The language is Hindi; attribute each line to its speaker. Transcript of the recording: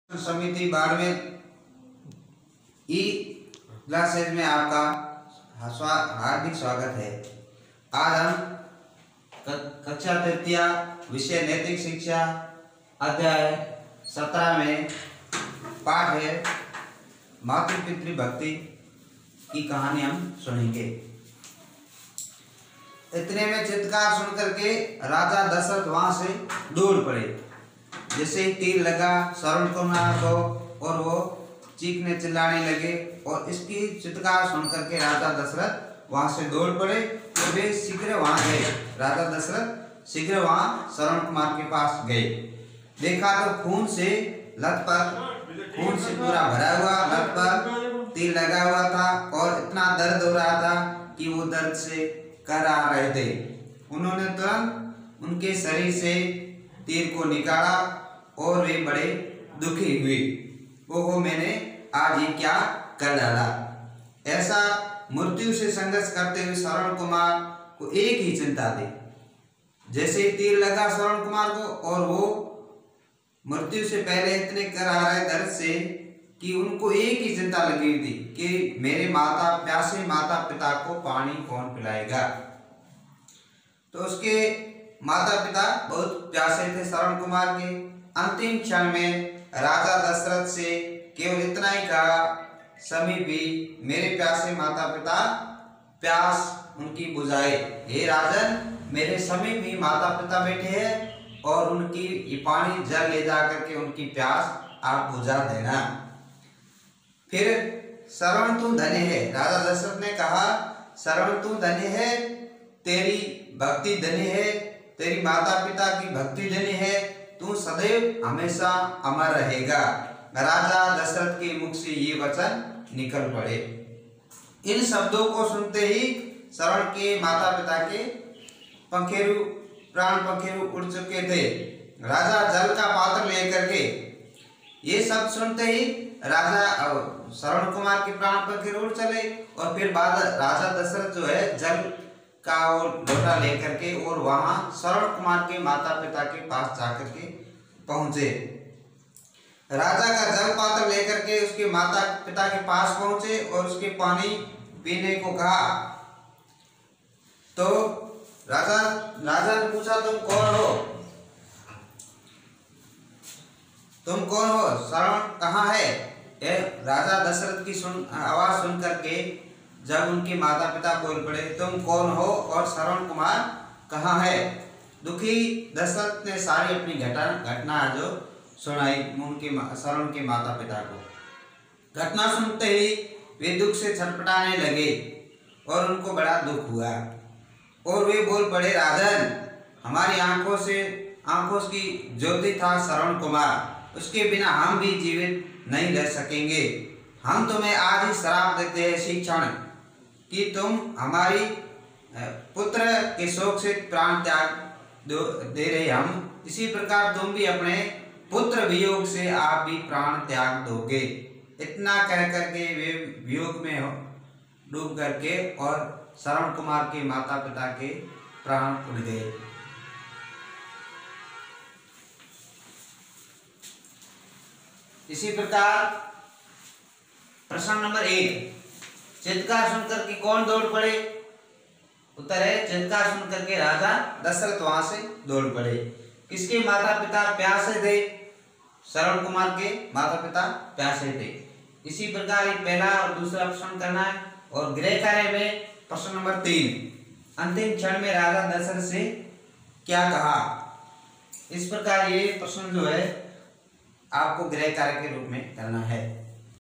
Speaker 1: समिति बाड़मेर ई क्लासेज में आपका हार्दिक स्वागत है। आज हम कक्षा तृतीय विषय नैतिक शिक्षा अध्याय 17 में पाठ है मातृ पितृ भक्ति की कहानी हम सुनेंगे। इतने में चित्कार सुनकर के राजा दशरथ वहां से दूर पड़े। जैसे ही तीर लगा श्रवण कुमार को और वो चीखने चिल्लाने लगे और इसकी चित्कार सुनकर के राजा दशरथ वहां से दौड़ पड़े और वे शीघ्र वहां गए। राजा दशरथ शीघ्र वहां श्रवण कुमार के पास गए। देखा तो खून से पूरा भरा हुआ लत पर तीर लगा हुआ था और इतना दर्द हो रहा था कि वो दर्द से कराह रहे थे। उन्होंने तुरंत उनके शरीर से तीर को निकाला और वे बड़े दुखी हुए। ओहो, मैंने आज ये क्या कर डाला। ऐसा मृत्यु से संघर्ष करते हुए श्रवण कुमार को एक ही चिंता थी। जैसे ही तीर लगा श्रवण कुमार को और वो मृत्यु से पहले इतने कराह रहे दर्द से कि उनको एक ही चिंता लगी थी कि मेरे प्यासे माता पिता को पानी कौन पिलाएगा। तो उसके माता पिता बहुत प्यासे थे श्रवण कुमार के। अंतिम क्षण में राजा दशरथ से केवल इतना ही कहा, समीपी मेरे प्यासे माता पिता प्यास उनकी बुझाए। हे राजन, मेरे समीप ही माता पिता बैठे हैं और उनकी ये पानी जल ले जा करके उनकी प्यास आप बुझा देना। फिर श्रवण तू धन्य है। राजा दशरथ ने कहा, श्रवण तू धन्य है, तेरी भक्ति धन्य है, तेरी माता पिता की भक्ति धन्य है, तू सदैव हमेशा अमर रहेगा। राजा दशरथ के मुख से ये वचन निकल पड़े। इन शब्दों को सुनते ही श्रवण के माता पिता के प्राण पंखेरु उड़ चुके थे। राजा जल का पात्र लेकर के ये सब सुनते ही राजा श्रवण कुमार के प्राण पंखेरु उड़ चले और फिर बाद राजा दशरथ जो है जल का और लोटा लेकर के और वहां श्रवण कुमार के माता पिता के पास जाकर के पहुंचे। राजा का जल पात्र लेकर के उसके माता पिता के पास पहुंचे और उसके पानी पीने को कहा। तो राजा ने पूछा, तुम कौन हो? तुम कौन हो? श्रवण कहाँ है? राजा दशरथ की आवाज सुन करके जब उनके माता पिता बोल पड़े, तुम कौन हो और श्रवण कुमार कहाँ है? दुखी दशरथ ने सारी अपनी घटना जो सुनाई उनके श्रवण के माता पिता को। घटना सुनते ही वे दुख से छटपटाने लगे और उनको बड़ा दुख हुआ और वे बोल पड़े, राजन, हमारी आंखों की ज्योति था श्रवण कुमार, उसके बिना हम भी जीवित नहीं रह सकेंगे। हम तुम्हें आज ही श्राप देते हैं इसी क्षण कि तुम हमारी पुत्र के शोक से प्राण त्याग दे रहे। हम इसी प्रकार तुम भी अपने पुत्र वियोग से आप भी प्राण त्याग दोगे। इतना कह करके वे वियोग में डूब करके और श्रवण कुमार के माता पिता के प्राण उड़ गए। इसी प्रकार प्रश्न नंबर 1, चित्कार सुनकर के कौन दौड़ पड़े? उत्तर है, चित्कार सुनकर के राजा दशरथ वहां से दौड़ पड़े। किसके माता पिता प्यासे थे? श्रवण कुमार के माता पिता प्यासे थे। इसी प्रकार एक पहला और दूसरा प्रश्न करना है और गृह कार्य में प्रश्न नंबर 3, अंतिम क्षण में राजा दशरथ से क्या कहा? इस प्रकार ये प्रश्न जो है आपको गृह कार्य के रूप में करना है।